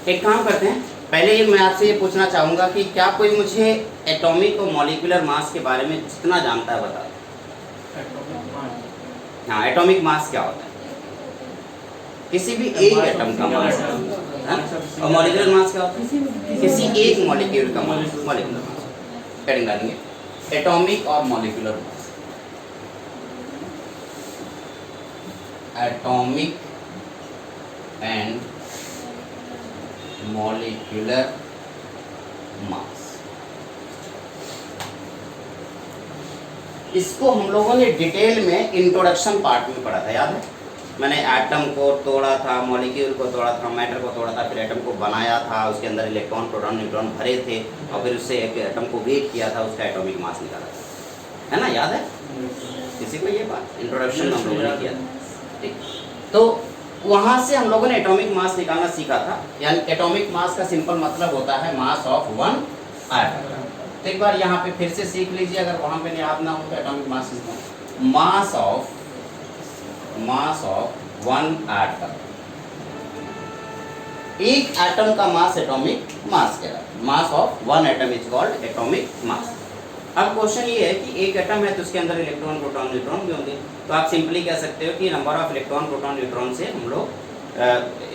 एक काम करते हैं, पहले मैं आपसे ये पूछना चाहूँगा कि क्या कोई मुझे एटॉमिक और मॉलिक्यूलर मास के बारे में जितना जानता है बता। हाँ, एटॉमिक मास क्या होता है? किसी भी एक एटम का मास है। और मॉलिक्यूलर मास क्या होता है? किसी एक मॉलिक्यूल का मास, मॉलिक्यूलर मास। हेडिंग डालेंगे एटॉमिक और molecular mass. Atomic and molecular mass, इसको हम लोगों ने डिटेल में इंट्रोडक्शन पार्ट में पढ़ा था, याद है? मैंने एटम को तोड़ा था, मॉलिक्यूल को तोड़ा था, मैटर को तोड़ा था, फिर एटम को बनाया था, उसके अंदर इलेक्ट्रॉन प्रोटॉन न्यूट्रॉन भरे थे और फिर उससे एक एटम को वेट किया था, उसका एटॉमिक मास निकाला था, है ना? याद है किसी को ये बात? इंट्रोडक्शन हम लोगों ने किया था, ठीक? तो वहाँ से हम लोगों ने एटॉमिक मास निकालना सीखा था। यानी एटॉमिक मास का सिंपल मतलब होता है मास ऑफ वन एटम। तो एक बार यहाँ पे फिर से सीख लीजिए, अगर वहाँ पे याद ना हो तो atomic mass mass of one atom. एक एटम का मास एटॉमिक मास कहलाता है। Mass of one atom is called atomic mass. अब क्वेश्चन ये है कि एक एटम है तो उसके अंदर इलेक्ट्रॉन प्रोटॉन न्यूट्रॉन भी होंगे, तो आप सिंपली कह सकते हो कि number of electron proton neutron से हम लोग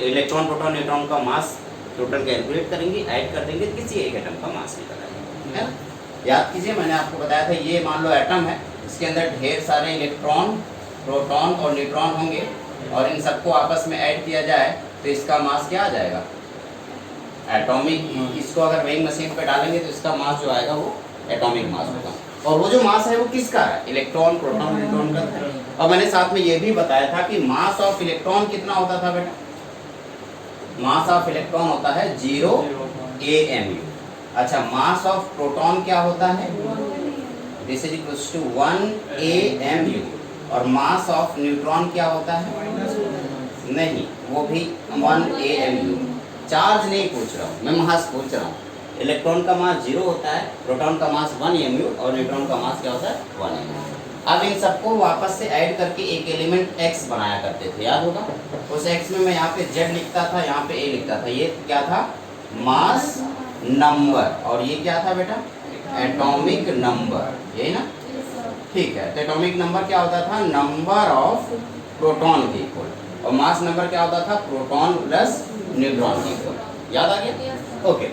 इलेक्ट्रॉन प्रोटॉन न्यूट्रॉन का मास टोटल कैलकुलेट करेंगे, ऐड कर देंगे तो किसी एक एटम का मास निकल आएगा, है ना? याद कीजिए, मैंने आपको बताया था ये मान लो एटम है, इसके अंदर ढेर सारे इलेक्ट्रॉन प्रोटॉन और न्यूट्रॉन होंगे और इन सबको आपस में ऐड किया जाए तो इसका मास क्या आ जाएगा? एटॉमिक। इसको अगर वेइंग मशीन पे डालेंगे तो इसका मास जो आएगा वो एटॉमिक मास होगा। और वो जो मास है वो किसका है? इलेक्ट्रॉन प्रोटॉन न्यूट्रॉन का है। और मैंने साथ में ये भी बताया था कि मास ऑफ इलेक्ट्रॉन कितना होता था बेटा? मास ऑफ इलेक्ट्रॉन होता है 0 AMU। अच्छा, मास ऑफ प्रोटॉन क्या होता है? This is equals to 1 AMU। और मास ऑफ न्यूट्रॉन क्या होता है? नहीं, वो भी 1 AMU। चार्ज नहीं पूछ रहा हूँ मैं, मास पूछ रहा हूँ। इलेक्ट्रॉन का मास 0 होता है, प्रोटॉन का मास 1 MU और न्यूट्रॉन का मास क्या होता है? 1 MU। अब इन सबको वापस से ऐड करके एक एलिमेंट X बनाया करते थे, याद होगा? उस X में मैं यहाँ पे Z लिखता था, यहाँ पे A लिखता था। ये क्या था? Mass number. और ये क्या था बेटा? एटॉमिक नंबर, यही ना? ठीक है, तो एटॉमिक नंबर क्या होता था? नंबर ऑफ प्रोटॉन के इक्वल। और मास नंबर क्या होता था? प्रोटॉन प्लस न्यूट्रॉन के इक्वल। याद आ गया? ओके।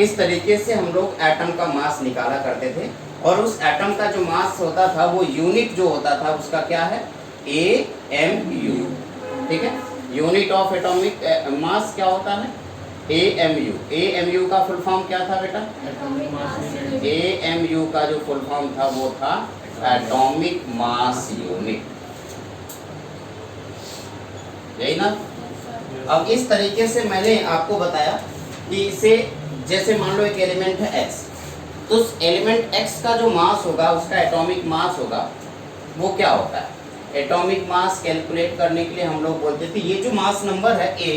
इस तरीके से हम लोग एटम का मास निकाला करते थे। और उस एटम का जो मास होता था वो यूनिट जो होता था उसका क्या है? AMU। ठीक है, यूनिट ऑफ एटॉमिक मास क्या होता है? AMU। AMU का फुल फॉर्म क्या था बेटा? AMU का जो फुल फॉर्म था वो था एटॉमिक मास यूनिट, यही ना? अब इस तरीके से मैंने आपको बताया कि इसे, जैसे मान लो एक एलिमेंट है X, तो उस एलिमेंट X का जो मास होगा उसका एटॉमिक मास होगा, वो क्या होता है? एटॉमिक मास कैलकुलेट करने के लिए हम लोग बोलते थे ये जो मास नंबर है A,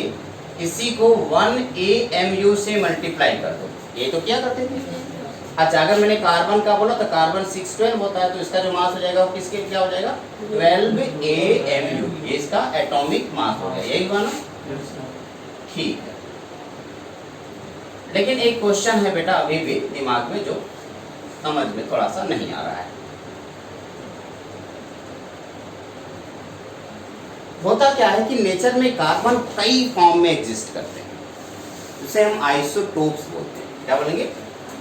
इसी को 1 AMU से मल्टीप्लाई कर दो। ये तो क्या करते थे? अच्छा, अगर मैंने कार्बन का बोला तो कार्बन 612 होता है, तो इसका जो मास हो जाएगा वो किसके क्या हो जाएगा? 12 AMU। ये इसका एटॉमिक मास हो गया, यही हुआ ना? ठीक है, लेकिन एक क्वेश्चन है बेटा अभी भी दिमाग में जो समझ में थोड़ा सा नहीं आ रहा है। होता क्या है कि नेचर में कार्बन कई फॉर्म में एग्जिस्ट करते हैं, जिसे हम आइसोटोप्स बोलते हैं। क्या बोलेंगे?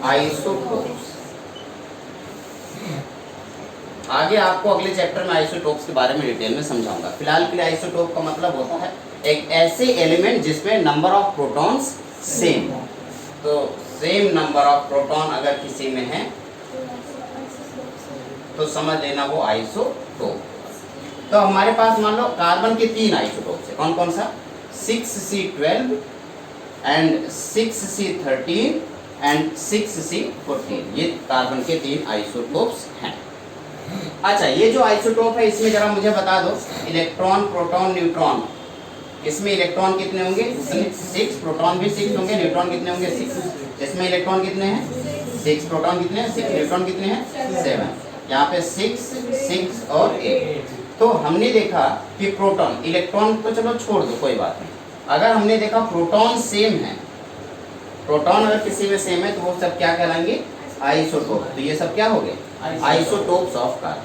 आइसोटोप्स। आगे आपको अगले चैप्टर में आइसोटोप्स के बारे में डिटेल में समझाऊंगा। फिलहाल के लिए आइसोटोप का मतलब होता है एक ऐसे एलिमेंट जिसमें नंबर ऑफ प्रोटॉन्स सेम हो। तो सेम नंबर ऑफ प्रोटॉन अगर किसी में है तो समझ लेना वो आइसोटोप। तो हमारे पास मान लो कार्बन के 3 आइसोटोप्स है। कौन कौन सा? 6C12 and 6C13 and 6C14। ये कार्बन के 3 आइसोटोप्स हैं। अच्छा, ये जो आइसोटोप है इसमें जरा मुझे बता दो, इलेक्ट्रॉन प्रोटॉन न्यूट्रॉन, इसमें इलेक्ट्रॉन कितने होंगे? 6, प्रोटॉन भी 6 होंगे, न्यूट्रॉन कितने होंगे? 6। इसमें इलेक्ट्रॉन कितने हैं? 6, प्रोटॉन कितने हैं? 6, न्यूट्रॉन कितने हैं? 7। यहाँ पे 6, 6 और 8। तो हमने देखा कि प्रोटॉन, इलेक्ट्रॉन तो चलो छोड़ दो, कोई बात नहीं। अगर हमने देखा प्रोटॉन सेम है प्रोटॉन अगर किसी में सेम है तो वो सब क्या कहलाएंगे, आइसोटोप। तो ये सब क्या हो गए, आइसोटोप्स ऑफ कार्बन।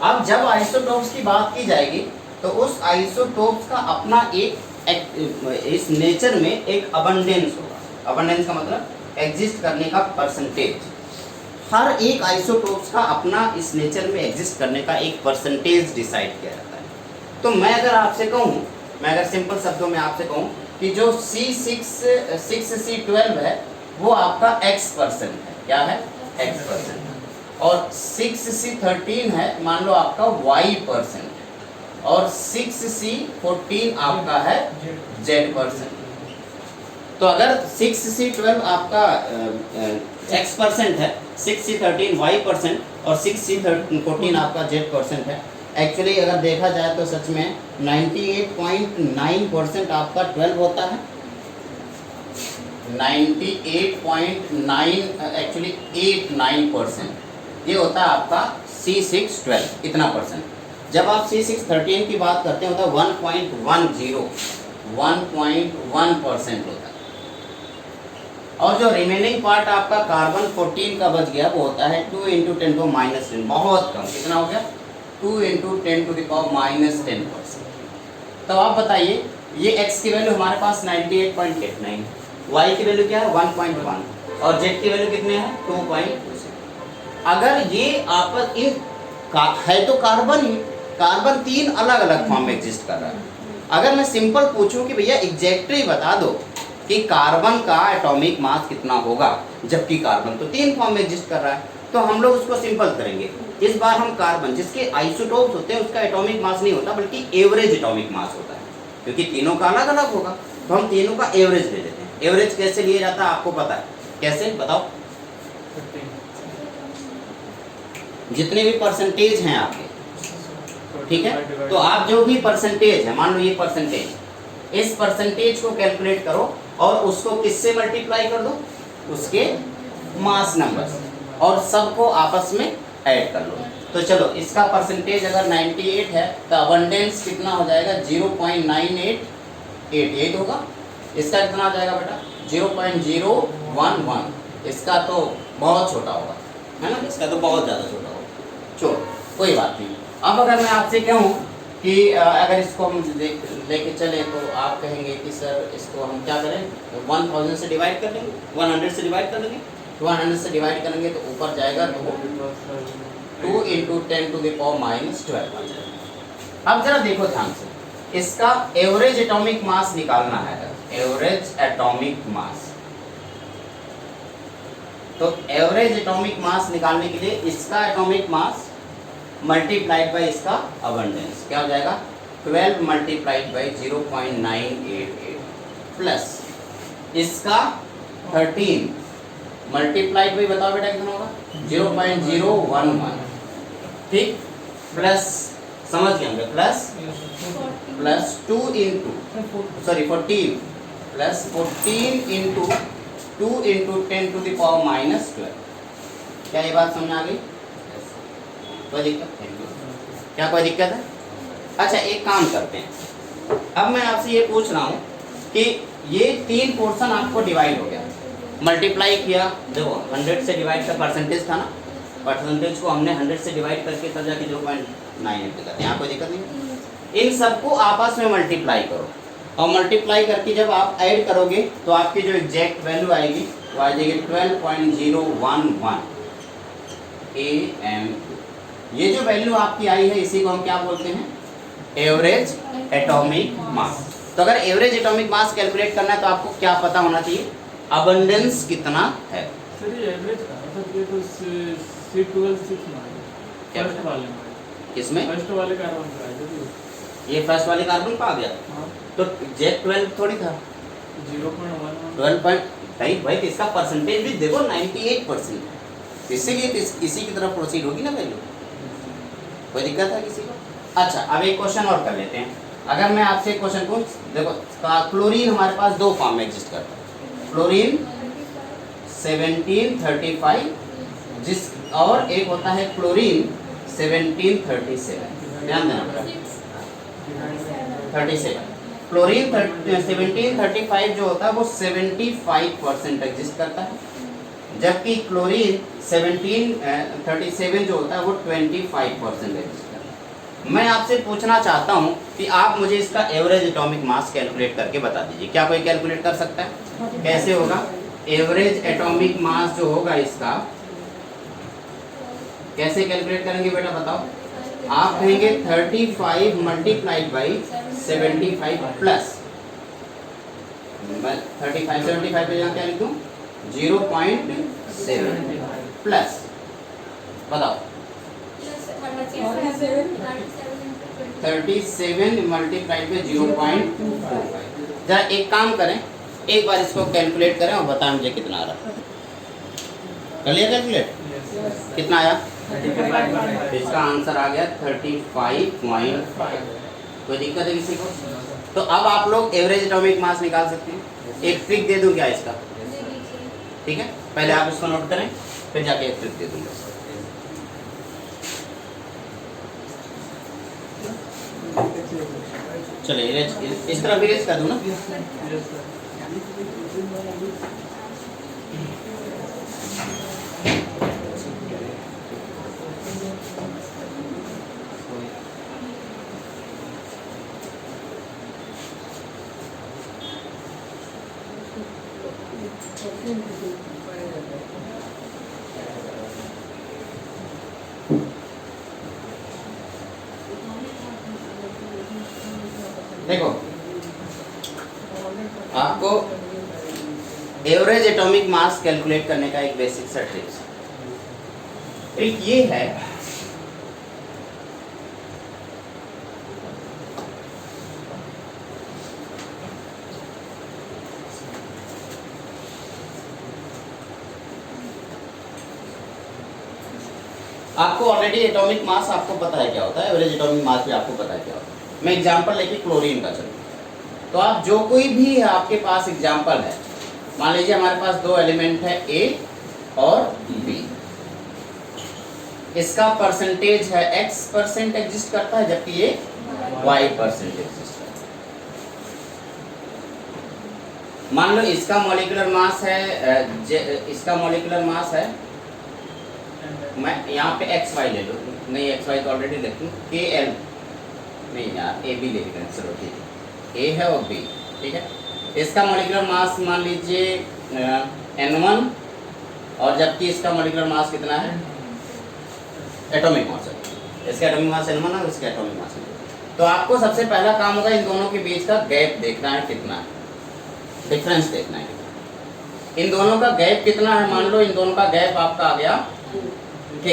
अब जब आइसोटोप्स की बात की जाएगी तो उस आइसोटोप्स का अपना एक इस नेचर में एक अबंडेंस होगा। अबंडेंस का मतलब एग्जिस्ट करने का परसेंटेज। हर एक आइसोटोप्स का अपना इस नेचर में एग्जिस्ट करने का एक परसेंटेज डिसाइड किया जाता है। तो मैं अगर आपसे कहूँ, मैं अगर सिंपल शब्दों में आपसे कहूँ कि जो C6C12 है वो आपका X% है, क्या है, X%। और 6C13 है मान लो आपका Y%, और 6C14 आपका है Z%। तो अगर 6C12 आपका X% है, 6C13 Y% और 6C14 आपका Z% है। एक्चुअली अगर देखा जाए तो सच में 98.9% आपका 12 होता है। 98.9 एक्चुअली 89% ये होता है आपका C612, इतना परसेंट। जब आप C613 की बात करते हैं होता है 1.1% होता है। और जो रिमेनिंग पार्ट आपका कार्बन 14 का बच गया वो होता है 2 × 10⁻10, बहुत कम। कितना हो गया, 2 × 10⁻10%। तो आप बताइए ये x की वैल्यू हमारे पास 98.89, y की वैल्यू क्या है 1.1 और z की वैल्यू कितने हैं 2.26। अगर ये आपस इन है तो कार्बन ही, कार्बन 3 अलग अलग फॉर्म में एग्जिस्ट कर रहा है। अगर मैं सिंपल पूछूं कि भैया एग्जैक्टली बता दो कि कार्बन का एटॉमिक मास कितना होगा, जबकि कार्बन तो 3 फॉर्म में एग्जिस्ट कर रहा है, तो हम लोग उसको सिंपल करेंगे। इस बार हम कार्बन जिसके आइसोटोप्स होते हैं उसका एटॉमिक मास नहीं होता बल्कि एवरेज एटॉमिक मास होता है, क्योंकि तीनों का अलग अलग होगा। तो हम तीनों का एवरेज ले लेते हैं। एवरेज कैसे लिया जाता है आपको पता है, कैसे बताओ? जितने भी परसेंटेज हैं आपके, ठीक है, तो आप जो भी परसेंटेज है, मान लो ये परसेंटेज, इस परसेंटेज को कैलकुलेट करो और उसको किससे मल्टीप्लाई कर दो, उसके मास नंबर से, और सबको आपस में ऐड कर लो। तो चलो इसका परसेंटेज अगर 98 है तो अबंडेंस कितना हो जाएगा 0.9888 होगा। इसका कितना हो जाएगा बेटा 0.011। इसका तो बहुत छोटा होगा, है ना, इसका तो बहुत ज़्यादा छोटा होगा। चलो कोई बात नहीं। अब अगर मैं आपसे कहूँ कि अगर इसको हम लेके चले तो आप कहेंगे कि सर इसको हम क्या करें, 1000 से डिवाइड कर लेंगे, 100 से डिवाइड कर लेंगे। 100 से डिवाइड करेंगे तो ऊपर जाएगा तो 2 × 10⁻12। अब जरा देखो ध्यान से, इसका एवरेज एटॉमिक मास निकालना है। एवरेज एटॉमिक मास, तो एवरेज एटॉमिक मास निकालने के लिए इसका एटॉमिक मास मल्टीप्लाइड बाय इसका अबंडेंस क्या हो जाएगा 12 मल्टीप्लाइड बाय 0.988 प्लस इसका 13 मल्टीप्लाइड बाय, बताओ बेटा कितना होगा 0.011, ठीक, प्लस समझ गए होंगे, plus 2 into 14 plus 14 into 2 into 10⁻−12। क्या ये बात समझ आ गई? कोई दिक्कत? क्या कोई दिक्कत है? अच्छा एक काम करते हैं, अब मैं आपसे ये पूछ रहा हूँ कि ये 3 पोर्शन आपको डिवाइड हो गया, मल्टीप्लाई किया, देखो 100 से डिवाइड का परसेंटेज था ना, परसेंटेज को हमने 100 से डिवाइड करके तब जाके 0.98 करते हैं, यहाँ कोई दिक्कत नहीं। इन सबको आपस में मल्टीप्लाई करो और मल्टीप्लाई करके जब आप ऐड करोगे तो आपकी जो एग्जैक्ट वैल्यू आएगी वो आ जाएगी 12.011 AM। ये जो वैल्यू आपकी आई है इसी को हम क्या बोलते हैं, एवरेज एटॉमिक मास। तो अगर एवरेज एटॉमिक मास कैलकुलेट करना है तो आपको क्या पता होना चाहिए, अबंडेंस कितना है। सर ये एवरेज का मतलब ये तो C12 फर्स्ट वाले में, इसमें फर्स्ट वाले कार्बन का है, ये फर्स्ट वाले कार्बन का आ गया, तो Z12 थोड़ी था 0.11 12 भाई तो इसका परसेंटेज भी देखो 98%, इसीलिए इसी की तरफ प्रोसीड होगी ना वैल्यू। कोई दिक्कत है किसी को? अच्छा अब एक क्वेश्चन और कर लेते हैं। अगर मैं आपसे एक क्वेश्चन पूछ, देखो क्लोरीन हमारे पास 2 फॉर्म में एग्जिस्ट करता है, क्लोरीन 1735 जिस, और एक होता है क्लोरीन 1737। ध्यान देना बेटा 37। क्लोरीन 1735 जो होता है वो 75% एग्जिस्ट करता है, जबकि क्लोरीन 1737 जो होता है वो 25% एग्जिस्ट करता है। मैं आपसे पूछना चाहता हूँ कि आप मुझे इसका एवरेज एटॉमिक मास कैलकुलेट करके बता दीजिए। क्या कोई कैलकुलेट कर सकता है? कैसे होगा? एवरेज एटॉमिक मास जो होगा इसका कैसे कैलकुलेट करेंगे बेटा बताओ? आप कहेंगे 35 मल्टीप्लाइड बाई 75 प्लस 35 75 पे यहाँ क्या लिख दूँ? 0.7 प्लस बताओ 37 मल्टीप्लाइड बाई 0.25। जरा एक काम करें, एक बार इसको कैलकुलेट करें और बताएं मुझे कितना आ रहा है। कर लिया कैलकुलेट? कितना आया? इसका आंसर आ गया 35.5। कोई दिक्कत है किसी को? तो अब आप लोग एवरेज एटॉमिक मास निकाल सकते हैं। एक ट्रिक दे दूं क्या इसका? ठीक है, पहले आप इसको नोट करें, फिर जाके एक ट्रिक दे दूंगा। चलिए इस तरफ इरेज कर दूं ना। देखो आपको एवरेज एटॉमिक मास कैलकुलेट करने का एक बेसिक सा ट्रिक ये है, आपको ऑलरेडी एटॉमिक मास आपको पता है क्या होता है, एवरेज एटॉमिक मास भी आपको पता है क्या होता है। मैं एग्जांपल लेके क्लोरीन का चलूँ, तो आप जो कोई भी है आपके पास एग्जांपल है, मान लीजिए हमारे पास दो एलिमेंट है A और B, इसका परसेंटेज है X% एग्जिस्ट करता है, जबकि ये Y% एग्जिस्ट करता है। मान लो इसका मॉलिक्यूलर मास है मैं यहाँ पे XY ले लूँ, नहीं XY तो ऑलरेडी लिख लूँ, KL नहीं यार AB ले लेंगे, चलो ठीक है, A है और B, ठीक है। इसका मॉलिक्यूलर मास मान लीजिए N1, और जबकि इसका मॉलिक्यूलर मास कितना है, एटॉमिक मास है, इसका एटॉमिक मास N1 है, इसका एटॉमिक मास N2। तो आपको सबसे पहला काम होगा इन दोनों के बीच का गैप देखना है कितना है, डिफरेंस देखना है इन दोनों का गैप कितना है। मान लो इन दोनों का गैप आपका आ गया K,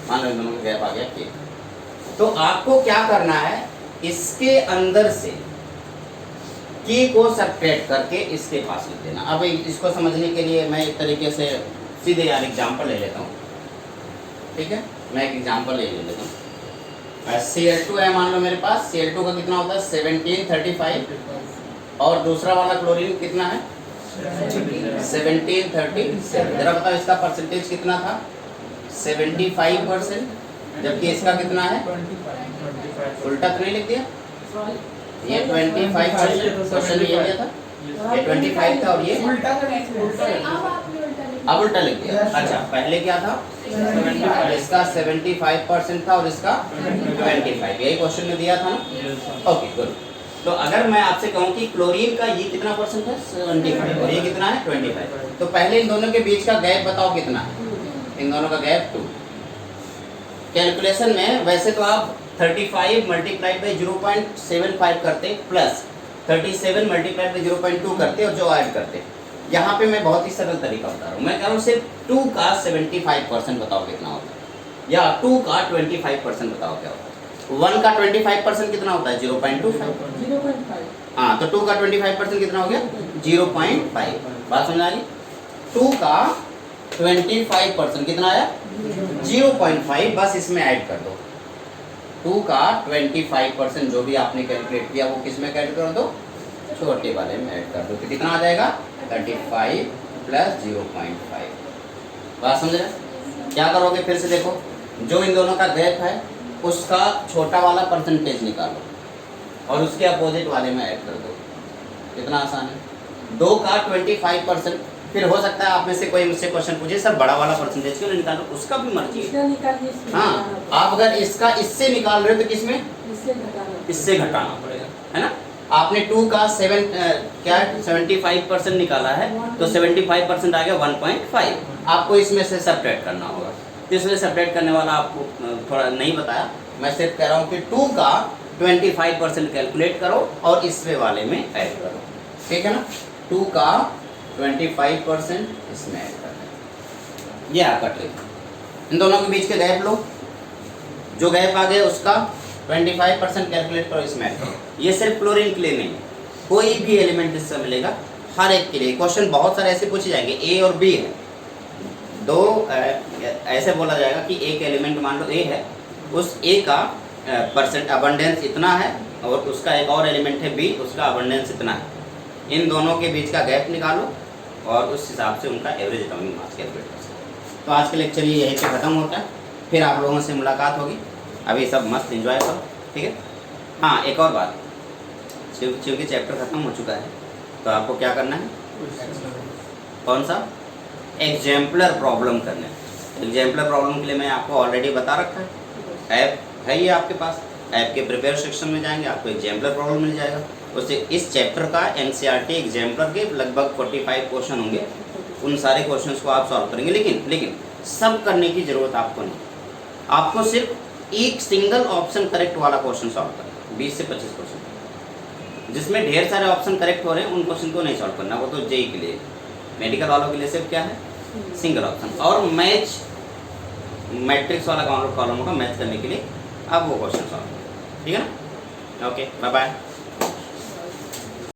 मान लो इन दोनों का गैप आ गया K। तो आपको क्या करना है, इसके अंदर से K को सबट्रैक्ट करके इसके पास लिख देना। अब इसको समझने के लिए मैं एक तरीके से सीधे यार एग्जांपल ले लेता हूँ, ठीक है। मैं एक एग्जांपल ले लेता हूँ। Cl2 है मान लो मेरे पास, Cl2 का कितना होता है 1735, और दूसरा वाला क्लोरीन कितना है 1737। जरा बताओ इसका परसेंटेज कितना था 75%, जबकि इसका कितना है, उल्टा तो नहीं लिख दिया, ये 25%, क्वेश्चन ये दिया था, ये 25 था और ये अब उल्टा लिख दिया। अच्छा पहले क्या था, इसका 75% था और इसका 25, यही क्वेश्चन में दिया था ना। Okay good. तो अगर मैं आपसे कहूँ कि क्लोरीन का ये कितना परसेंट है 75 और ये कितना है 25, तो पहले इन दोनों के बीच का गैप बताओ कितना है, इन दोनों का गैप 2। कैलकुलेशन में वैसे तो आप 35 मल्टीप्लाइड बाई 0.75 करते प्लस 37 मल्टीप्लाइड बाई 0.2 करते और जो ऐड करते। यहाँ पे मैं बहुत ही सरल तरीका बता रहा हूँ, मैं कह रहा हूँ सिर्फ 2 का 75% बताओ कितना होता है, या 2 का 25% बताओ क्या होता है। 1 का 25% कितना होता है 0.25। हाँ तो 2 का 25% कितना हो गया 0.5। बात समझ आ गई। 2 का 25% कितना आया 0.5, बस इसमें ऐड कर दो। 2 का 25% जो भी आपने कैलकुलेट किया वो किस में ऐड कर दो, छोटे वाले में ऐड कर दो, तो कितना आ जाएगा 35 प्लस 0.5। बात समझ रहे। क्या करोगे फिर से देखो, जो इन दोनों का गैप है उसका छोटा वाला परसेंटेज निकालो, और उसके अपोजिट वाले में ऐड कर दो। कितना आसान है। 2 का 25%, फिर हो सकता है आप में से कोई मुझसे क्वेश्चन पूछे सर बड़ा वाला परसेंटेज क्यों नहीं निकाल रहे, उसका भी मर्जी है। इसका निकालिए, इसमें हाँ, निकालना आप अगर इसका इससे निकाल रहे हो तो किसमें, पड़ेगा। इससे घटाना इससे घटाना पड़ेगा, है ना। आपने 2 का 75% निकाला है तो 75% आ गया 1.5, आपको इसमें से सब्ट्रैक्ट करना होगा। तो इसमें सब्ट्रैक्ट करने वाला आपको थोड़ा नहीं बताया, मैं सिर्फ कह रहा हूँ कि 2 का 25% कैलकुलेट करो और इसमें वाले में ऐड करो, ठीक है ना। 2 का 25% इसमें ऐड करना, ये आपका ट्रिक। इन दोनों के बीच के गैप लो, जो गैप आ गया उसका 25% कैलकुलेट करो, इसमें ऐड करो। ये सिर्फ क्लोरीन के लिए नहीं, कोई भी एलिमेंट इससे मिलेगा हर एक के लिए। क्वेश्चन बहुत सारे ऐसे पूछे जाएंगे, ए और बी है, दो ऐसे बोला जाएगा कि एक एलिमेंट मान लो ए है, उस ए का परसेंट अबंडेंस इतना है और उसका एक और एलिमेंट है बी, उसका अबंडेंस इतना है। इन दोनों के बीच का गैप निकालो और उस हिसाब से उनका एवरेज एटॉमिक मास कैलकुलेट कर सकते। तो आज के लेक्चर ये यहीं पे ख़त्म होता है, फिर आप लोगों से मुलाकात होगी। अभी सब मस्त एंजॉय करो, ठीक है। हाँ, एक और बात, क्योंकि चैप्टर ख़त्म हो चुका है तो आपको क्या करना है, कौन सा, एग्जाम्पलर प्रॉब्लम करने। एग्जाम्पलर प्रॉब्लम के लिए मैं आपको ऑलरेडी बता रखा है, ऐप है ये आपके पास, ऐप के प्रिपेयर सेक्शन में जाएंगे आपको एग्जाम्पलर प्रॉब्लम मिल जाएगा। उससे इस चैप्टर का एनसीईआरटी एग्जाम्पलर के लगभग 45 क्वेश्चन होंगे, उन सारे क्वेश्चंस को आप सॉल्व करेंगे। लेकिन सब करने की ज़रूरत आपको नहीं, आपको सिर्फ एक सिंगल ऑप्शन करेक्ट वाला क्वेश्चन सॉल्व करना, 20 से 25 क्वेश्चन, जिसमें ढेर सारे ऑप्शन करेक्ट हो रहे हैं उन क्वेश्चन को नहीं सॉल्व करना, वो तो जेई के लिए। मेडिकल वालों के लिए सिर्फ क्या है, सिंगल ऑप्शन, और मैच मैट्रिक्स वाला कॉलम होगा, मैच करने के लिए आप वो क्वेश्चन सॉल्व करें, ठीक है ना। Okay, bye bye.